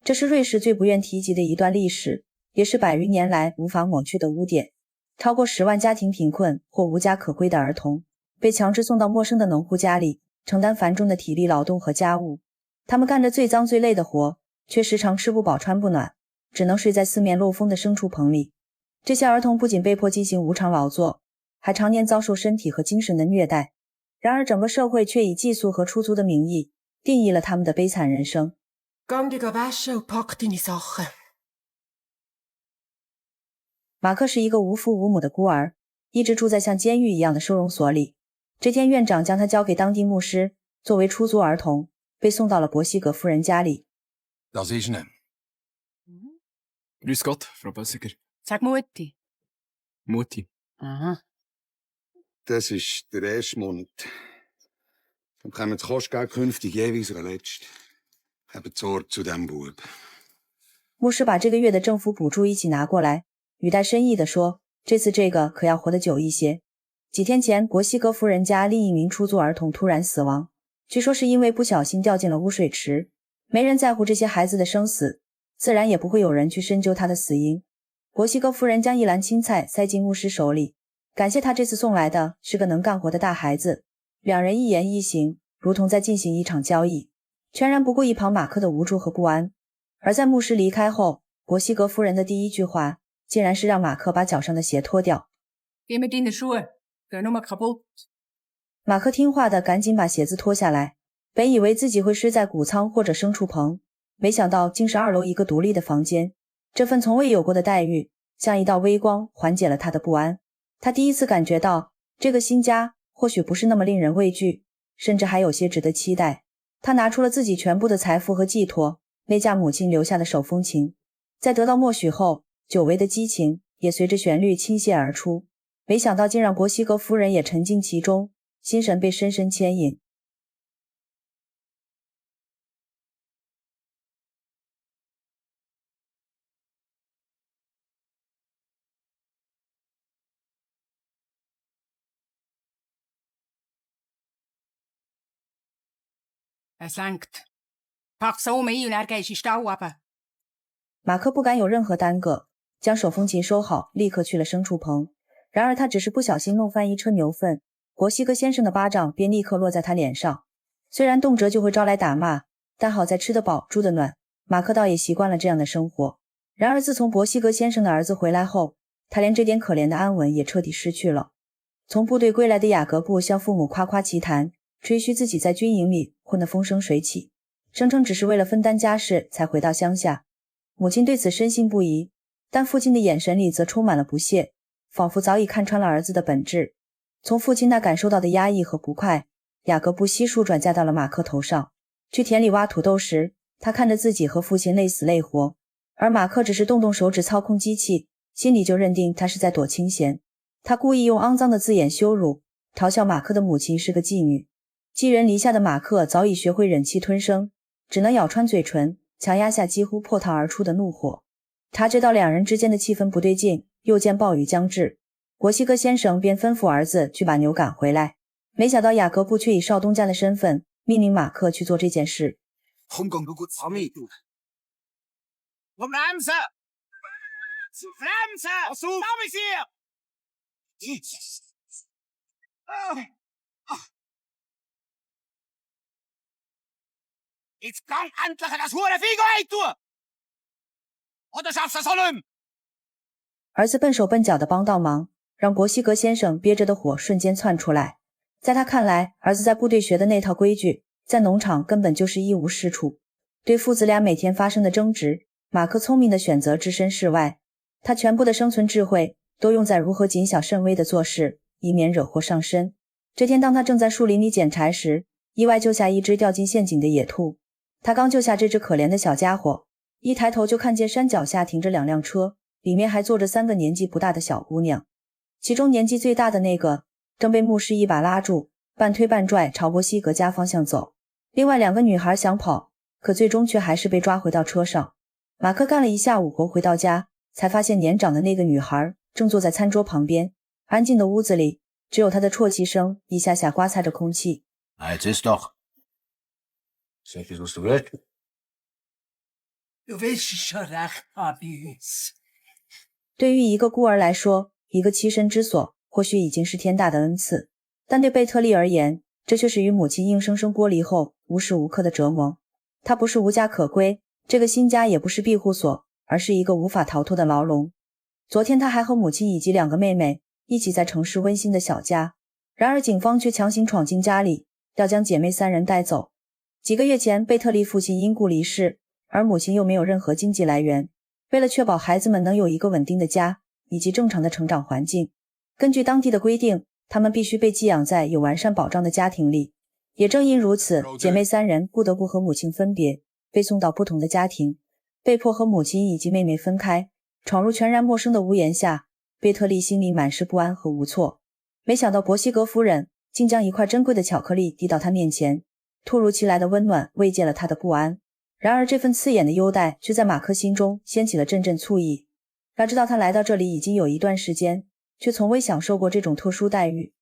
这是瑞士最不愿提及的一段历史，也是百余年来无法抹去的污点。超过10万家庭贫困或无家可归的儿童，被强制送到陌生的农户家里，承担繁重的体力劳动和家务。他们干着最脏最累的活，却时常吃不饱穿不暖，只能睡在四面漏风的牲畜棚里。这些儿童不仅被迫进行无偿劳作，还常年遭受身体和精神的虐待。然而整个社会却以寄宿和出租的名义定义了他们的悲惨人生。马克是一个无父无母的孤儿，一直住在像监狱一样的收容所里。这天院长将他交给当地牧师，作为出租儿童被送到了伯西格夫人家里。Das ist ne. Grüß Gott, Frau Bösiger. Sag Mutti. Mutti. Aha. Das ist der erste Monat. Dann kommen das Kostgeld künftig jeweils der letzte. Haben Zorn zu dem Bub. 牧师把这个月的政府补助一起拿过来，语带深意地说，这次这个可要活得久一些。几天前，伯西格夫人家另一名出租儿童突然死亡，据说是因为不小心掉进了污水池。没人在乎这些孩子的生死，自然也不会有人去深究他的死因。伯西格夫人将一篮青菜塞进牧师手里，感谢他这次送来的是个能干活的大孩子。两人一言一行，如同在进行一场交易，全然不顾一旁马克的无助和不安。而在牧师离开后，伯西格夫人的第一句话竟然是让马克把脚上的鞋脱掉。Geh mit deine Schuhe, geh nur mal kaputt. 马克听话的赶紧把鞋子脱下来，本以为自己会睡在谷仓或者牲畜棚，没想到竟是2楼一个独立的房间。这份从未有过的待遇，像一道微光缓解了他的不安。他第一次感觉到，这个新家或许不是那么令人畏惧，甚至还有些值得期待。他拿出了自己全部的财富和寄托，那架母亲留下的手风琴。在得到默许后，久违的激情也随着旋律倾泻而出，没想到竟让伯西格夫人也沉浸其中，心神被深深牵引。Es langt. Pack so um ein und dann gehst du in den Stall runter. 马克不敢有任何耽搁，将手风琴收好，立刻去了牲畜棚。然而他只是不小心弄翻一车牛粪，伯西格先生的巴掌便立刻落在他脸上。虽然动辄就会招来打骂，但好在吃得饱住得暖，马克倒也习惯了这样的生活。然而自从伯西格先生的儿子回来后，他连这点可怜的安稳也彻底失去了。从部队归来的雅各布向父母夸夸其谈，吹嘘自己在军营里混得风生水起，声称只是为了分担家事才回到乡下。母亲对此深信不疑，但父亲的眼神里则充满了不屑，仿佛早已看穿了儿子的本质。从父亲那感受到的压抑和不快，雅各布悉数转嫁到了马克头上。去田里挖土豆时，他看着自己和父亲累死累活，而马克只是动动手指操控机器，心里就认定他是在躲清闲。他故意用肮脏的字眼羞辱、嘲笑马克的母亲是个妓女。寄人篱下的马克早已学会忍气吞声，只能咬穿嘴唇，强压下几乎破膛而出的怒火。察觉到两人之间的气氛不对劲，又见暴雨将至，伯西格先生便吩咐儿子去把牛赶回来。没想到雅各布却以少东家的身份命令马克去做这件事。Jetzt gang endlich das Hurenvieh heimtun! Oder schaffst du es auch nicht mehr? 儿子笨手笨脚地帮倒忙，让伯西格先生憋着的火瞬间窜出来。在他看来，儿子在部队学的那套规矩，在农场根本就是一无是处。对父子俩每天发生的争执，马克聪明地选择置身事外，他全部的生存智慧都用在如何谨小慎微地做事，以免惹祸上身。这天，当他正在树林里捡柴时，意外救下一只掉进陷阱的野兔。他刚救下这只可怜的小家伙，一抬头就看见山脚下停着2辆车，里面还坐着3个年纪不大的小姑娘。其中年纪最大的那个正被牧师一把拉住，半推半拽朝伯西格家方向走。另外2个女孩想跑，可最终却还是被抓回到车上。马克干了一下午活回到家，才发现年长的那个女孩正坐在餐桌旁边。安静的屋子里，只有她的啜泣声一下下刮擦着空气。Jetzt ist doch. Sag ich, was du willst. Du willst es schon recht haben bei uns. 对于一个孤儿来说，一个栖身之所或许已经是天大的恩赐，但对贝特利而言，这却是与母亲硬生生剥离后无时无刻的折磨。他不是无家可归，这个新家也不是庇护所，而是一个无法逃脱的牢笼。昨天他还和母亲以及2个妹妹一起在城市温馨的小家，然而警方却强行闯进家里，要将姐妹3人带走。几个月前，贝特利父亲因故离世，而母亲又没有任何经济来源。为了确保孩子们能有一个稳定的家以及正常的成长环境，根据当地的规定，他们必须被寄养在有完善保障的家庭里。也正因如此，姐妹3人不得不和母亲分别，被送到不同的家庭，被迫和母亲以及妹妹分开，闯入全然陌生的屋檐下。贝特利心里满是不安和无措，没想到博西格夫人竟将一块珍贵的巧克力递到他面前，突如其来的温暖慰藉了他的不安。然而这份刺眼的优待却在马克心中掀起了阵阵醋意。要知道他来到这里已经有一段时间，却从未享受过这种特殊待遇。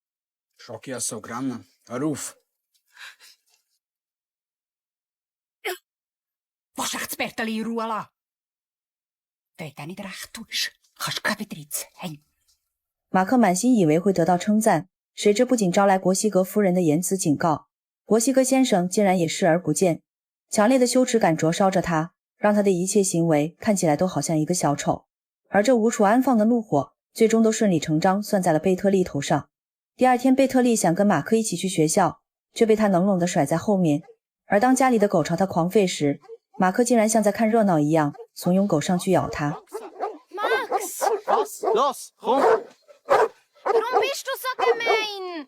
Schocki so grande. Hör auf. Willst du echt das Berteli in Ruhe lassen? Wenn du nicht recht tust, kannst du kein Betrieb haben. 马克满心以为会得到称赞，谁知不仅招来国西格夫人的严词警告，博西格先生竟然也视而不见。强烈的羞耻感灼烧着他，让他的一切行为看起来都好像一个小丑。而这无处安放的怒火，最终都顺理成章算在了贝特利头上。第二天，贝特利想跟马克一起去学校，却被他冷冷地甩在后面。而当家里的狗朝他狂吠时，马克竟然像在看热闹一样，怂恿狗上去咬他。Max! Was? Los, komm! Warum bist du so gemein?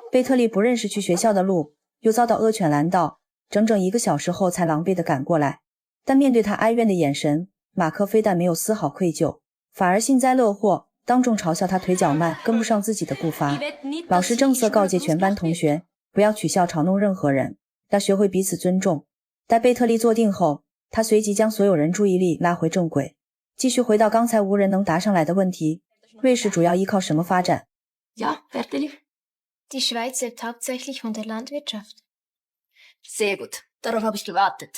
贝特利不认识去学校的路，又遭到恶犬拦道，整整1个小时后才狼狈地赶过来。但面对他哀怨的眼神，马克非但没有丝毫愧疚，反而幸灾乐祸，当众嘲笑他腿脚慢，跟不上自己的步伐。老师正色告诫全班同学，不要取笑嘲弄任何人，要学会彼此尊重。待贝特利坐定后，他随即将所有人注意力拉回正轨，继续回到刚才无人能答上来的问题：瑞士主要依靠什么发展？ Ja, Berteli. Die Schweiz lebt hauptsächlich von der Landwirtschaft. Sehr gut. Darauf habe ich gewartet.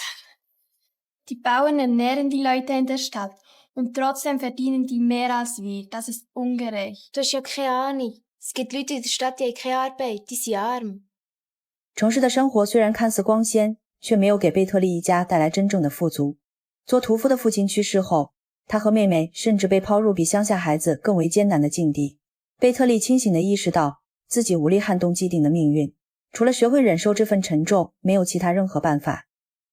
Die Bauern ernähren die Leute in der Stadt und trotzdem verdienen die mehr als wir. Das ist ungerecht. Du hast ja keine Ahnung. Es gibt Leute in der Stadt, die haben keine Arbeit, die sind arm. 城市的生活虽然看似光鲜，却没有给贝特利一家带来真正的富足。做屠夫的父亲去世后，他和妹妹甚至被抛入比乡下孩子更为艰难的境地。贝特利清醒地意识到自己无力撼动既定的命运，除了学会忍受这份沉重，没有其他任何办法。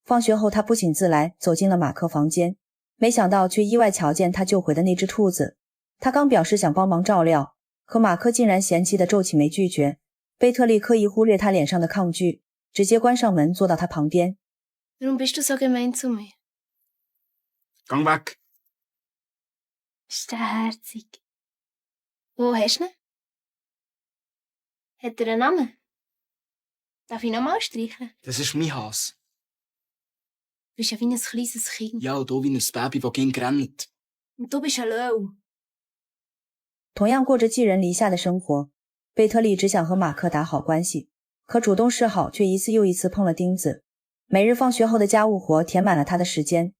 放学后，他不请自来走进了马克房间，没想到却意外瞧见他救回的那只兔子。他刚表示想帮忙照料，可马克竟然嫌弃地皱起眉拒绝。贝特利刻意忽略他脸上的抗拒，直接关上门坐到他旁边。 Warum bist du so gemein zu mir? Gang weg. Ist der herzig. Wo hast du ihn? Hat er einen Namen? Darf ich nochmal streichen? Das ist mein Hass. Du bist ja wie ein kleines Kind. Ja, und du wie ein Baby, das ging rennt. Und du bist ein Löw. 同样过着寄人篱下的生活，贝特利只想和马克打好关系，可主动示好却一次又一次碰了钉子。每日放学后的家务活填满了他的时间，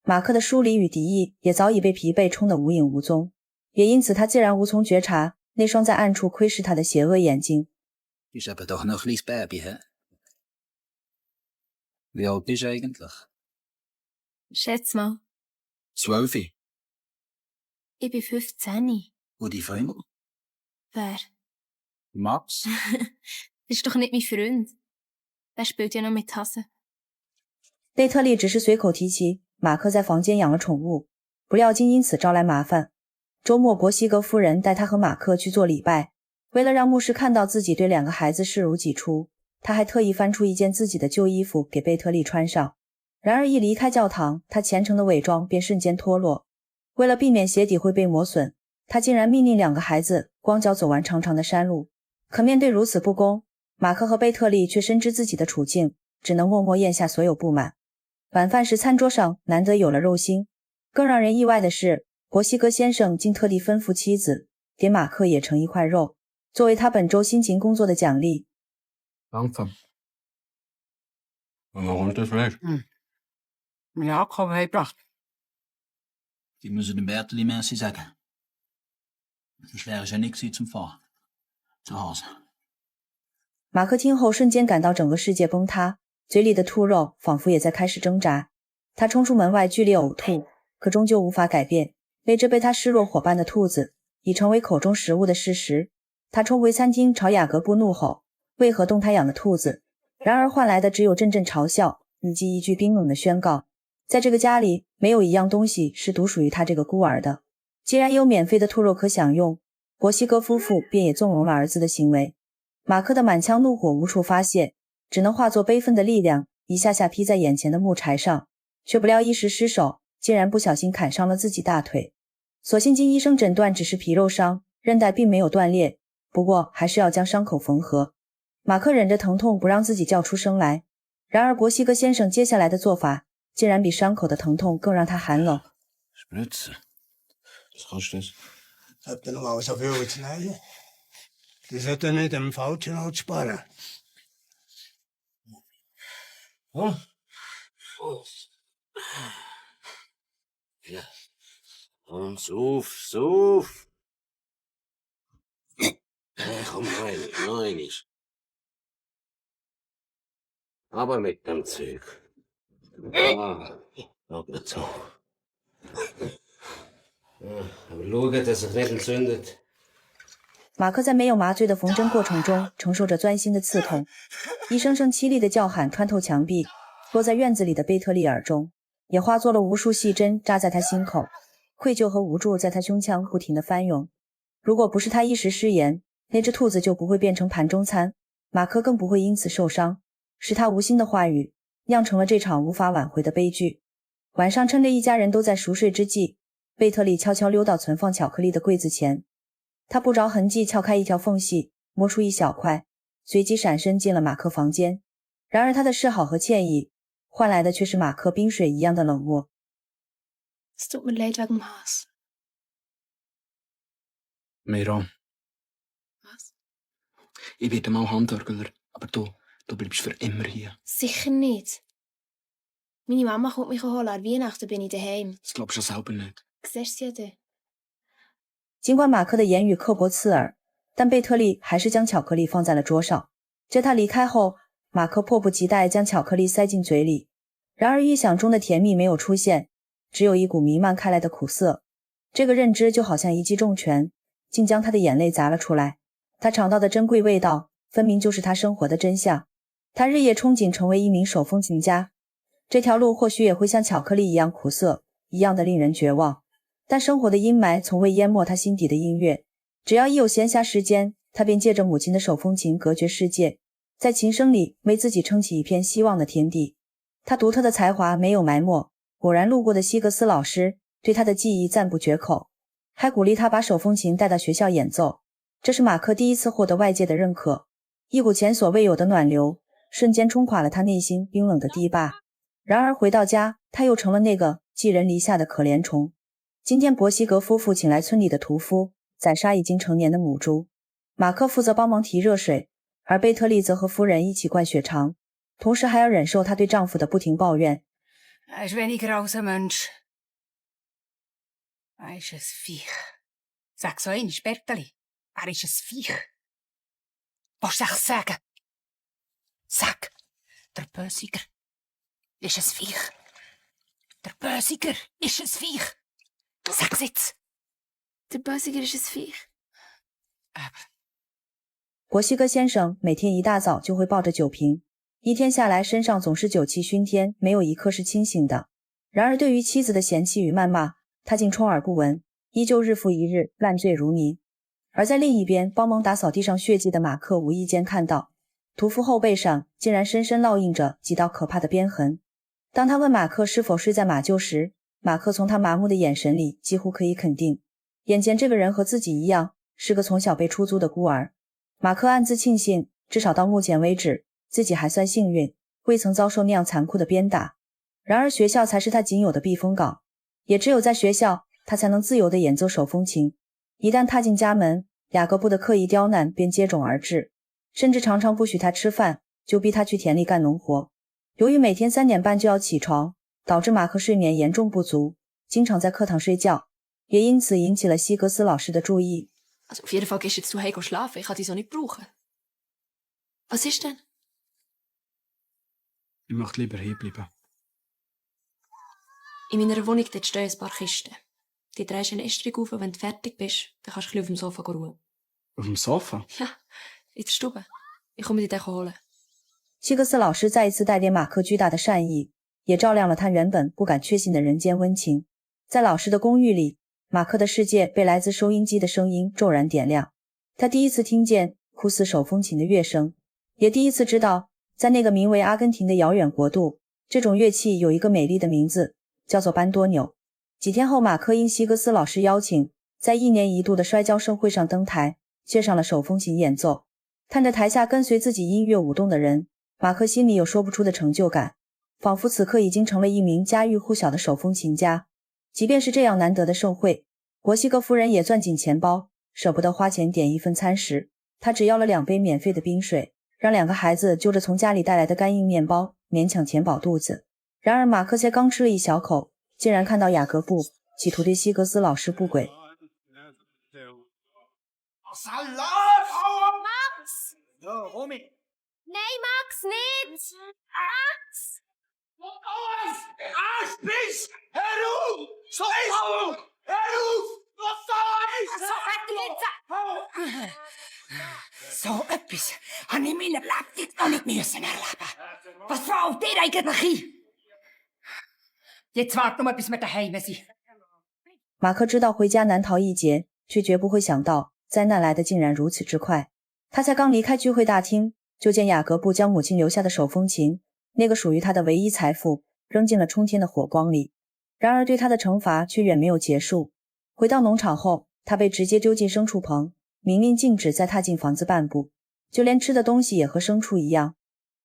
马克的疏离与敌意也早已被疲惫冲得无影无踪，也因此他自然无从觉察那双在暗处窥视他的邪恶眼睛。 Du bist aber doch noch ein kleines Baby, hä? Wie alt bist du eigentlich? Schätz mal, 12. ich bin 15. Und die Freunde? Wer? Max? Das ist doch nicht mein Freund. Der spielt ja noch mit Hasen. 贝特利只是随口提起马克在房间养了宠物，不料竟因此招来麻烦。周末，博西格夫人带他和马克去做礼拜，为了让牧师看到自己对2个孩子视如己出，他还特意翻出一件自己的旧衣服给贝特利穿上。然而一离开教堂，他虔诚的伪装便瞬间脱落。为了避免鞋底会被磨损，他竟然命令2个孩子光脚走完长长的山路。可面对如此不公，马克和贝特利却深知自己的处境，只能默默咽下所有不满。晚饭时，餐桌上难得有了肉腥。更让人意外的是，博西格先生竟特地吩咐妻子给马克也盛一块肉，作为他本周辛勤工作的奖励。 Langsam. Und warum ist das Fleisch? Jakob heeft gebracht. Die müssen den Berteli merci sagen. Sonst wäre ich ja nicht zum Fahren. Zu Hause。马克听后瞬间感到整个世界崩塌，嘴里的兔肉仿佛也在开始挣扎。他冲出门外剧烈呕吐，可终究无法改变，为这被他视若伙伴的兔子已成为口中食物的事实。他冲回餐厅朝雅各布怒吼，为何动他养的兔子？然而换来的只有阵阵嘲笑，以及一句冰冷的宣告：在这个家里，没有一样东西是独属于他这个孤儿的。既然有免费的兔肉可享用，博西格夫妇便也纵容了儿子的行为。马克的满腔怒火无处发泄，只能化作悲愤的力量，一下下劈在眼前的木柴上，却不料一时失手，竟然不小心砍伤了自己大腿。所幸经医生诊断只是皮肉伤，韧带并没有断裂，不过还是要将伤口缝合。马克忍着疼痛不让自己叫出声来，然而博西格先生接下来的做法竟然比伤口的疼痛更让他寒冷。Spritzen. Was kannst du das? Habt ihr noch mal so viel zu nehmen? Die sollten nicht am falschen Ort sparen. Komm. Ja. Komm, sauf. Komm, nein ist. Aber mit dem Zeug. Schau nicht so. Aber schau, dass es sich nicht entzündet. 马克在没有麻醉的缝针过程中承受着钻心的刺痛，一声声凄厉的叫喊穿透墙壁，落在院子里的贝特利耳中，也化作了无数细针扎在他心口，愧疚和无助在他胸腔不停地翻涌。如果不是他一时失言，那只兔子就不会变成盘中餐，马克更不会因此受伤，是他无心的话语酿成了这场无法挽回的悲剧。晚上趁着一家人都在熟睡之际，贝特利悄悄溜到存放巧克力的柜子前，他不着痕迹撬开一条缝隙，摸出一小块，随即闪身进了马克房间。然而他的示好和歉意换来的却是马克冰水一样的冷漠。Es tut mir leid wegen dem Hass. Mira, Was? ich werde mal Handwerkler, aber du bleibst für immer hier. Sicher nicht. Meine Mama kommt mich holen, an Weihnachten bin ich daheim. Das glaubst du ja selber nicht. Siehst du ja dann. 尽管马克的言语刻薄刺耳，但贝特利还是将巧克力放在了桌上。在他离开后，马克迫不及待将巧克力塞进嘴里，然而预想中的甜蜜没有出现，只有一股弥漫开来的苦涩。这个认知就好像一记重拳，竟将他的眼泪砸了出来。他尝到的珍贵味道，分明就是他生活的真相。他日夜憧憬成为一名手风琴家，这条路或许也会像巧克力一样苦涩，一样的令人绝望。但生活的阴霾从未淹没他心底的音乐，只要一有闲暇时间，他便借着母亲的手风琴隔绝世界，在琴声里为自己撑起一片希望的天地。他独特的才华没有埋没，果然路过的希格斯老师对他的技艺赞不绝口，还鼓励他把手风琴带到学校演奏。这是马克第一次获得外界的认可，一股前所未有的暖流瞬间冲垮了他内心冰冷的堤坝。然而回到家，他又成了那个寄人篱下的可怜虫。今天博西格夫妇请来村里的屠夫宰杀已经成年的母猪，马克负责帮忙提热水，而贝特利则和夫人一起灌血肠，同时还要忍受她对丈夫的不停抱怨。 Hij is weniger als een mens. Hij is een Viech. Sag so eens, Berteli. Er is een Viech. Was soll ich sagen? Sag, der Bösiger ist ein Viech. Der Bösiger ist ein Viech. Sag's jetzt. Der Bösiger ist ein Viech. 博西格先生每天一大早就会抱着酒瓶，一天下来身上总是酒气熏天，没有一刻是清醒的。然而对于妻子的嫌弃与谩骂，他竟充耳不闻，依旧日复一日烂醉如泥。而在另一边帮忙打扫地上血迹的马克无意间看到，屠夫后背上竟然深深烙印着几道可怕的鞭痕。当他问马克是否睡在马厩时，马克从他麻木的眼神里几乎可以肯定，眼前这个人和自己一样，是个从小被出租的孤儿。马克暗自庆幸，至少到目前为止，自己还算幸运，未曾遭受那样残酷的鞭打。然而学校才是他仅有的避风港，也只有在学校，他才能自由地演奏手风琴。一旦踏进家门，雅各布的刻意刁难便接踵而至，甚至常常不许他吃饭，就逼他去田里干农活。由于每天3点半就要起床，导致马克睡眠严重不足，经常在课堂睡觉，也因此引起了希格斯老师的注意。Also auf jeden Fall gehst jetzt du heim schlafen. Ich kann dich so nicht brauchen. Was ist denn? Ich möchte lieber hier bleiben. In meiner Wohnung dort stehen ein paar Kisten. Die drehst du in den Estrich auf und wenn du fertig bist, dann kannst du ein bisschen auf dem Sofa ruhen. Auf dem Sofa? Ja, in der Stube. Ich komme dich dann holen. 希格斯老师再一次带给马克巨大的善意，也照亮了他原本不敢确信的人间温情。在老师的公寓里，马克的世界被来自收音机的声音骤然点亮。他第一次听见酷似手风琴的乐声，也第一次知道，在那个名为阿根廷的遥远国度，这种乐器有一个美丽的名字，叫做班多纽。几天后，马克因希格斯老师邀请，在1年1度的摔跤盛会上登台，献上了手风琴演奏。看着台下跟随自己音乐舞动的人，马克心里有说不出的成就感，仿佛此刻已经成了一名家喻户晓的手风琴家。即便是这样难得的盛会，博西格夫人也攥紧钱包，舍不得花钱点一份餐食，她只要了2杯免费的冰水，让2个孩子就着从家里带来的干硬面包勉强填饱肚子。然而马克才刚吃了一小口，竟然看到雅各布企图对希格斯老师不轨。Max! Ja, Romy. Nein, Max, nicht! Max! Arschbiss! Hör auf! So ist es! Hör auf! Was soll ich? So etwas habe ich in meiner Lebzeit noch nicht müssen erleben. Was fällt dir eigentlich ein? Jetzt wart nur, bis wir daheim sind. 马克知道回家难逃一劫，却绝不会想到灾难来得竟然如此之快。他才刚离开聚会大厅，就见雅各布将母亲留下的手风琴，那个属于他的唯一财富，扔进了冲天的火光里。然而对他的惩罚却远没有结束。回到农场后，他被直接丢进牲畜棚，明令禁止再踏进房子半步，就连吃的东西也和牲畜一样。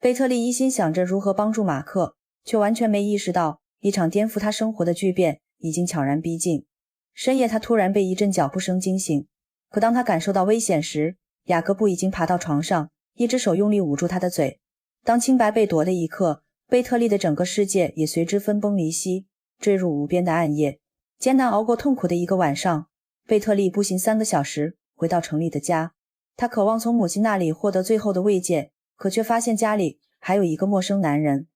贝特利一心想着如何帮助马克，却完全没意识到一场颠覆他生活的巨变已经悄然逼近。深夜他突然被一阵脚步声惊醒，可当他感受到危险时，雅各布已经爬到床上，一只手用力捂住他的嘴。当清白被夺的一刻，贝特利的整个世界也随之分崩离析，坠入无边的暗夜。艰难熬过痛苦的一个晚上，贝特利步行3个小时回到城里的家。他渴望从母亲那里获得最后的慰藉，可却发现家里还有一个陌生男人。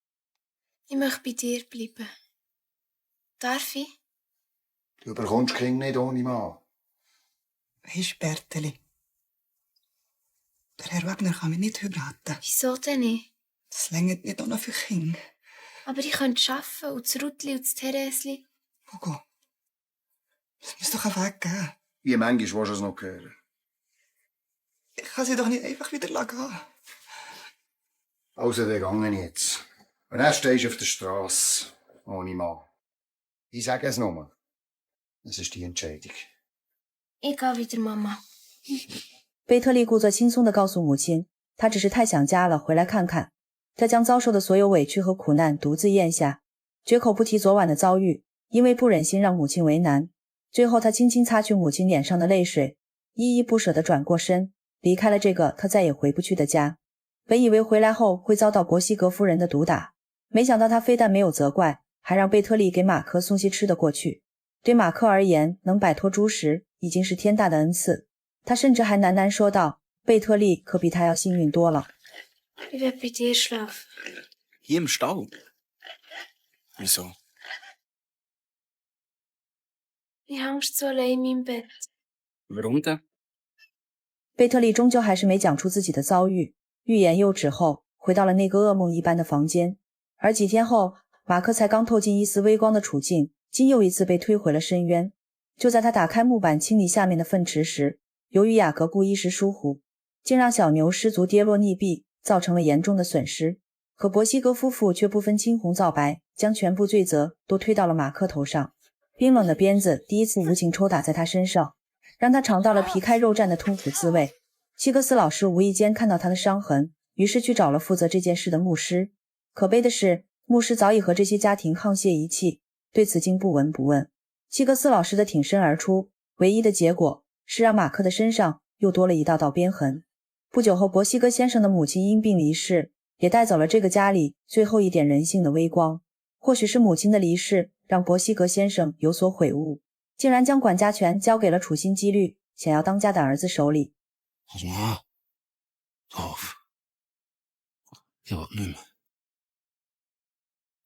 Ich möchte bei dir bleiben. Darf ich? Du bekommst Kinder nicht ohne Mann. Weisst, Berteli, der Herr Wagner kann mich nicht heiraten. Wieso denn nicht? Das reicht nicht auch noch für Kinder. Aber ich könnte arbeiten und das Rutli und das Theresli. Hugo, es muss doch einen Weg geben. Wie manchmal willst du es noch hören? Ich kann sie doch nicht einfach wieder gehen. Also, dann gehe ich jetzt. Und dann stehst du auf der Straße ohne Mann. Ich sage es nochmal. Das ist die Entscheidung. Ich gehe wieder, Mama. 贝特利故作轻松地告诉母亲，他只是太想家了，回来看看。他将遭受的所有委屈和苦难独自咽下，绝口不提昨晚的遭遇，因为不忍心让母亲为难。最后他轻轻擦去母亲脸上的泪水，依依不舍地转过身，离开了这个他再也回不去的家。本以为回来后会遭到博西格夫人的毒打，没想到他非但没有责怪，还让贝特利给马克送些吃的过去。对马克而言，能摆脱猪食已经是天大的恩赐。他甚至还喃喃说道，贝特利可比他要幸运多了。Ich will bei dir schlafen. Hier im Stall? Wieso? Ich hängst so allein in meinem Bett. Warum denn? 贝特利终究还是没讲出自己的遭遇，欲言又止后，回到了那个噩梦一般的房间。而几天后，马克才刚透进一丝微光的处境，竟又一次被推回了深渊。就在他打开木板清理下面的粪池时，由于雅各布一时疏忽，竟让小牛失足跌落溺毙，造成了严重的损失。可博西格夫妇却不分青红皂白，将全部罪责都推到了马克头上。冰冷的鞭子第一次无情抽打在他身上，让他尝到了皮开肉绽的痛苦滋味。希格斯老师无意间看到他的伤痕，于是去找了负责这件事的牧师。可悲的是，牧师早已和这些家庭沆瀣一气，对此竟不闻不问。希格斯老师的挺身而出，唯一的结果是让马克的身上又多了一道道鞭痕。不久后，博西格先生的母亲因病离世，也带走了这个家里最后一点人性的微光。或许是母亲的离世让伯西格先生有所悔悟，竟然将管家权交给了处心积虑想要当家的儿子手里。Als ma. Of. Je wat nu, man.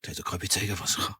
Dat kan je tegen was gegaan.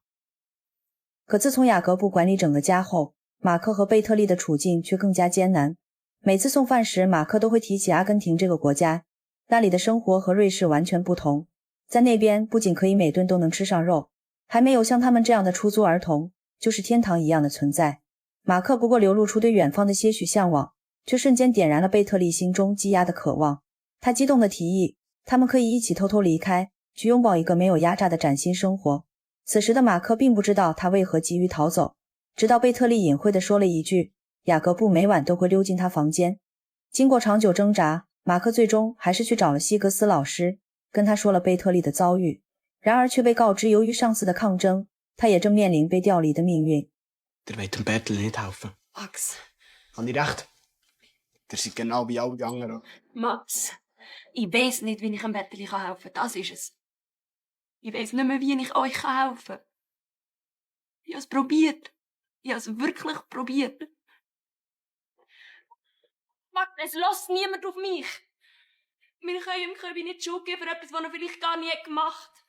可自从雅各布管理整个家后，马克和贝特利的处境却更加艰难。每次送饭时，马克都会提起阿根廷这个国家，那里的生活和瑞士完全不同。在那边不仅可以每顿都能吃上肉，还没有像他们这样的出租儿童，就是天堂一样的存在。马克不过流露出对远方的些许向往，却瞬间点燃了贝特利心中积压的渴望。他激动地提议，他们可以一起偷偷离开，去拥抱一个没有压榨的崭新生活。此时的马克并不知道他为何急于逃走，直到贝特利隐晦地说了一句，雅各布每晚都会溜进他房间。经过长久挣扎，马克最终还是去找了希格斯老师，跟他说了贝特利的遭遇，然而却被告知由于上次的抗争，他也正面临被调离的命运。Der weet dem Bertel niet helfen. Max. Haben die recht? Der sind genau wie alle die anderen. Max. Ich weiss nicht, wie ich dem Betteli helfen kann. Das ist es. Ich weiss nicht mehr, wie ich euch helfen kann. Ich habe es probiert. Ich habe es wirklich probiert. Max, es lässt niemand auf mich. Wir können ihm Kirby nicht Schuld geben für etwas, was er vielleicht gar nie gemacht hat.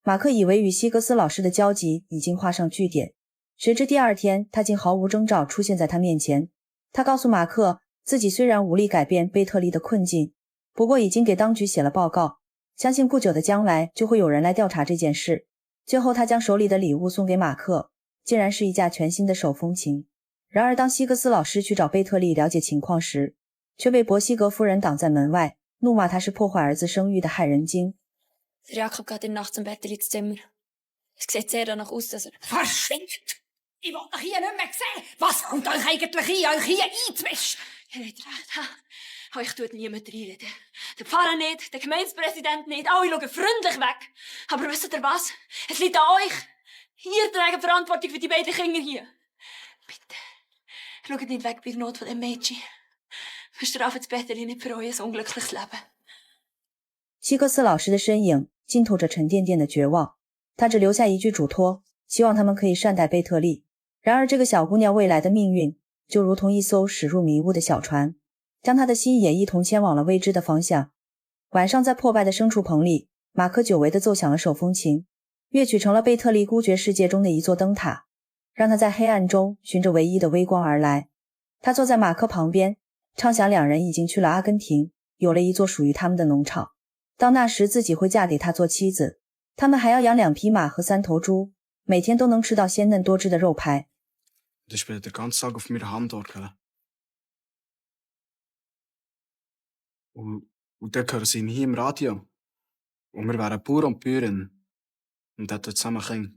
马克以为与希格斯老师的交集已经画上句点，谁知第二天他竟毫无征兆出现在他面前。他告诉马克，自己虽然无力改变贝特利的困境，不过已经给当局写了报告，相信不久的将来就会有人来调查这件事。最后他将手里的礼物送给马克，竟然是一架全新的手风琴。然而当希格斯老师去找贝特利了解情况时，却被伯西格夫人挡在门外，怒骂他是破坏儿子生育的害人精。Der Jakob geht in Nacht zum Betteli ins Zimmer. Es sieht sehr danach aus, dass er... Verschwindet! Ich will euch hier nicht mehr sehen! Was kommt euch eigentlich ein, euch hier einzumischen? Ihr habt recht, ha? Euch tut niemand reinreden. Der Pfarrer nicht, der Gemeindepräsident nicht, alle schauen freundlich weg. Aber wisst ihr was? Es liegt an euch. Ihr tragt Verantwortung für die beiden Kinder hier. Bitte, schaut nicht weg bei der Not von dem Mädchen. Bestraft das Betteli nicht für euer unglückliches Leben. 希格斯老师的身影浸透着沉甸甸的绝望，他只留下一句嘱托，希望他们可以善待贝特利。然而这个小姑娘未来的命运就如同一艘驶入迷雾的小船，将她的心也一同牵往了未知的方向。晚上在破败的牲畜棚里，马克久违地奏响了手风琴，乐曲成了贝特利孤绝世界中的一座灯塔，让他在黑暗中循着唯一的微光而来。他坐在马克旁边，畅想两人已经去了阿根廷，有了一座属于他们的农场。到那时自己会嫁给他做妻子，他们还要养2匹马和3头猪，每天都能吃到鲜嫩多汁的肉排。Die spielen den ganzen Tag auf meiner Handorgel. Und dann hören sie mich hier im Radio. Und wir wären Bauer und Bäuerin. Und hätten zusammen Kinder.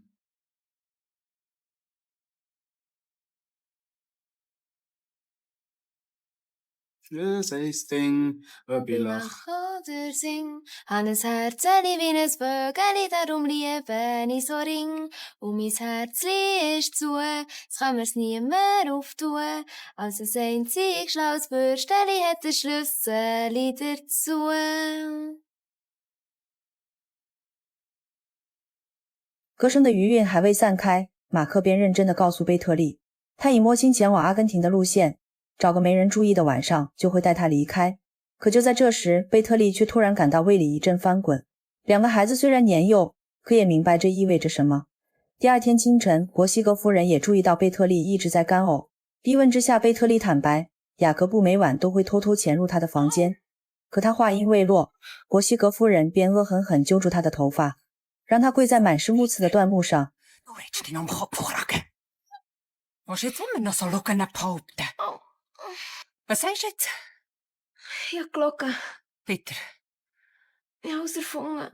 Das ist Ding, ob ich lach oder sing, han es Herzeli wie ein Vögeli, darum liebe ich so ring. Und mein Herzli ist zu, es kann mir's nie mehr auftun. Als ein einzig schlaues Bürsteli hat ein Schlüsseli dazu. 歌声的余韵还未散开，马克便认真地告诉贝特利，他已摸清前往阿根廷的路线，找个没人注意的晚上就会带他离开。可就在这时，贝特利却突然感到胃里一阵翻滚。两个孩子虽然年幼，可也明白这意味着什么。第二天清晨，伯西格夫人也注意到贝特利一直在干呕。逼问之下，贝特利坦白，雅各布每晚都会偷偷潜入他的房间。可他话音未落，伯西格夫人便恶狠狠揪住他的头发，让他跪在满是木刺的椴木上。Du redest dich noch am Kopf hochragen. Willst du jetzt immer noch so schauen und behaupten? Was sagst du jetzt? Ich hab gelogen. Bitte. Ich hab's erfunden.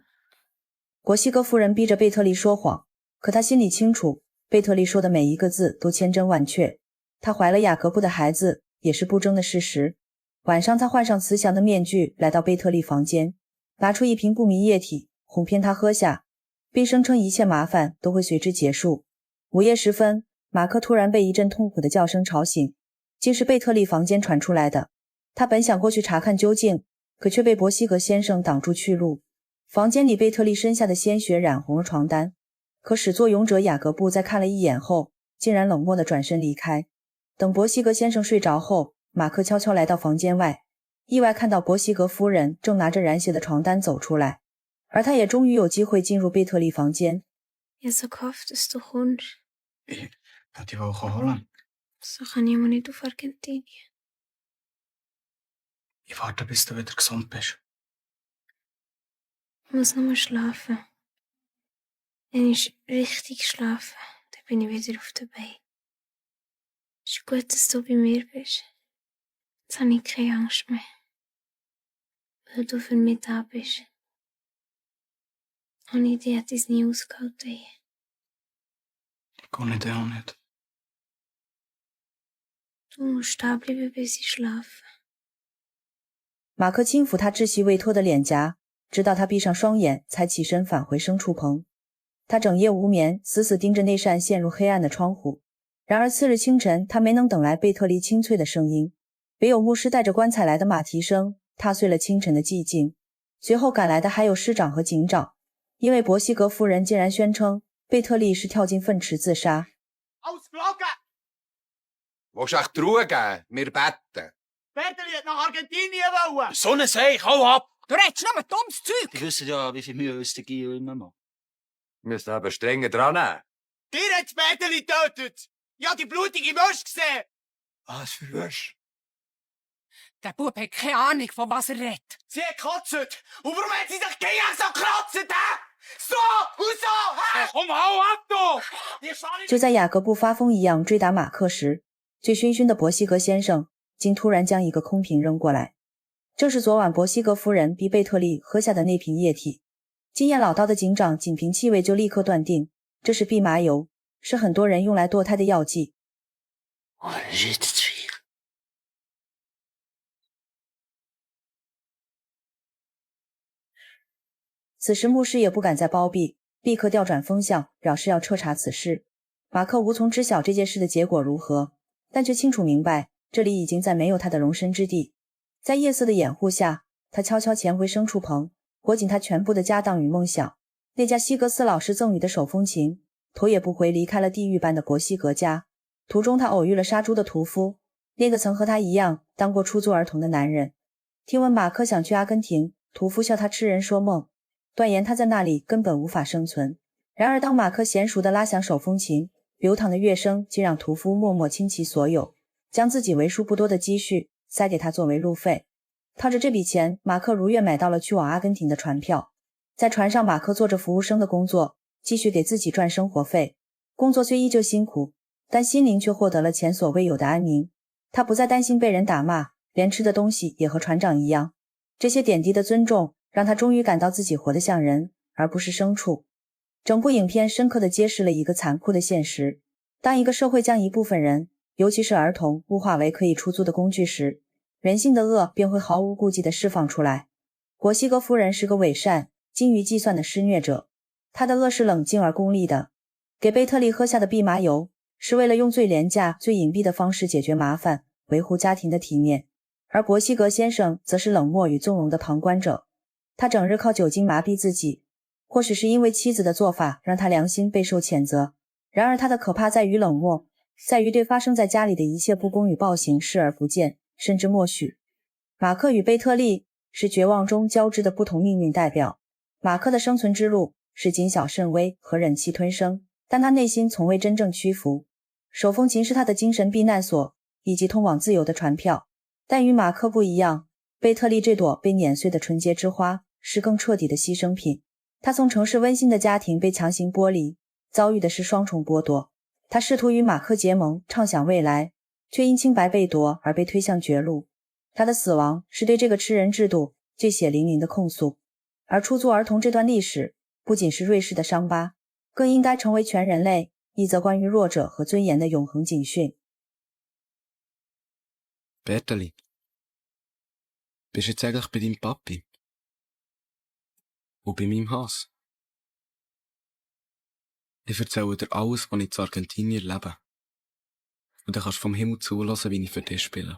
伯西格夫人逼着贝特利说谎，可他心里清楚，贝特利说的每一个字都千真万确。他怀了雅各布的孩子也是不争的事实。晚上，他换上慈祥的面具，来到贝特利房间，拿出一瓶不明液体，哄骗他喝下，并声称一切麻烦都会随之结束。午夜时分，马克突然被一阵痛苦的叫声吵醒，竟是贝特利房间传出来的。他本想过去查看究竟，可却被伯西格先生挡住去路。房间里贝特利身下的鲜血染红了床单。可始作俑者雅各布在看了一眼后，竟然冷漠地转身离开。等博西格先生睡着后，马克悄悄来到房间外，意外看到博西格夫人正拿着染血的床单走出来，而他也终于有机会进入贝特利房间。Ich so gehofft, dass du kommst. Ich hätte dich holen. So kann ich aber nicht auf Argentinien. Ich warte, bis du wieder gesund bist. Ich muss nur schlafen. Wenn ich richtig schlafe, dann bin ich wieder auf der Beine. Es ist gut, dass du bei mir bist. Jetzt habe ich keine Angst mehr. Weil du für mich da bist. Ohne dich hätte ich es nie ausgehalten. Ich kann dich auch nicht. Du musst da bleiben, bis ich schlafe. 马克轻抚他窒息未脱的脸颊，直到他闭上双眼，才起身返回牲畜棚。他整夜无眠，死死盯着那扇陷入黑暗的窗户。然而次日清晨，他没能等来贝特利清脆的声音，唯有牧师带着棺材来的马蹄声，踏碎了清晨的寂静。随后赶来的还有师长和警长，因为博西格夫人竟然宣称贝特利是跳进粪池自杀。Ausgelogen! Willst du echt die Ruhe geben? Wir beten. Berteli hat nach Argentinien wollen! So eine Seich, hau ab! Du redest nur dummes Zeug! Die wissen ja, wie viel Mühe uns der Gio immer macht. Wir müssen aber strenger dran nehmen. Dir hat das Berteli getötet! Ich hab die blutige Wurst gesehen! Was für Wurst? Der Bub hat keine Ahnung, von was er redet. Sie hat gekotzt! Und warum hat sie sich gegen so gekratzt, hä? So! Und so! Hä? Komm, hau ab, du! Die Schale- 就在雅各布发疯一样追打马克时，醉醺醺的博西格先生竟突然将一个空瓶扔过来，正是昨晚博西格夫人逼贝特利喝下的那瓶液体。经验老道的警长仅凭气味就立刻断定这是蓖麻油，是很多人用来堕胎的药剂。此时牧师也不敢再包庇，立刻调转风向，表示要彻查此事。马克无从知晓这件事的结果如何，但却清楚明白这里已经再没有他的容身之地。在夜色的掩护下，他悄悄潜回牲畜棚，裹紧他全部的家当与梦想。那架西格斯老师赠予的手风琴，头也不回离开了地狱般的博西格家。途中他偶遇了杀猪的屠夫，那个曾和他一样当过出租儿童的男人。听闻马克想去阿根廷，屠夫笑他痴人说梦，断言他在那里根本无法生存。然而当马克娴熟地拉响手风琴，流淌的乐声竟让屠夫默默倾其所有，将自己为数不多的积蓄塞给他作为路费。靠着这笔钱，马克如愿买到了去往阿根廷的船票。在船上，马克做着服务生的工作，继续给自己赚生活费。工作虽依旧辛苦，但心灵却获得了前所未有的安宁。他不再担心被人打骂，连吃的东西也和船长一样。这些点滴的尊重让他终于感到自己活得像人，而不是牲畜。整部影片深刻地揭示了一个残酷的现实：当一个社会将一部分人，尤其是儿童，物化为可以出租的工具时，人性的恶便会毫无顾忌地释放出来。博西格夫人是个伪善、精于计算的施虐者，她的恶是冷静而功利的。给贝特利喝下的蓖麻油，是为了用最廉价、最隐蔽的方式解决麻烦，维护家庭的体面。而博西格先生则是冷漠与纵容的旁观者，他整日靠酒精麻痹自己，或许是因为妻子的做法让他良心备受谴责。然而他的可怕在于冷漠，在于对发生在家里的一切不公与暴行视而不见，甚至默许。马克与贝特利是绝望中交织的不同命运代表。马克的生存之路是谨小慎微和忍气吞声，但他内心从未真正屈服。手风琴是他的精神避难所，以及通往自由的船票。但与马克不一样，贝特利这朵被碾碎的纯洁之花是更彻底的牺牲品。他从城市温馨的家庭被强行剥离，遭遇的是双重剥夺。他试图与马克结盟，畅想未来，却因清白被夺而被推向绝路。他的死亡是对这个吃人制度最血淋淋的控诉。而出租儿童这段历史不仅是瑞士的伤疤，更应该成为全人类一则关于弱者和尊严的永恒警讯。Berteli, bist du jetzt eigentlich bei deinem Papi? Und bei meinem Hass? Ich erzähle dir alles, was ich in Argentinien erlebe. Und dann kannst du vom Himmel zulassen, wie ich für dich spiele.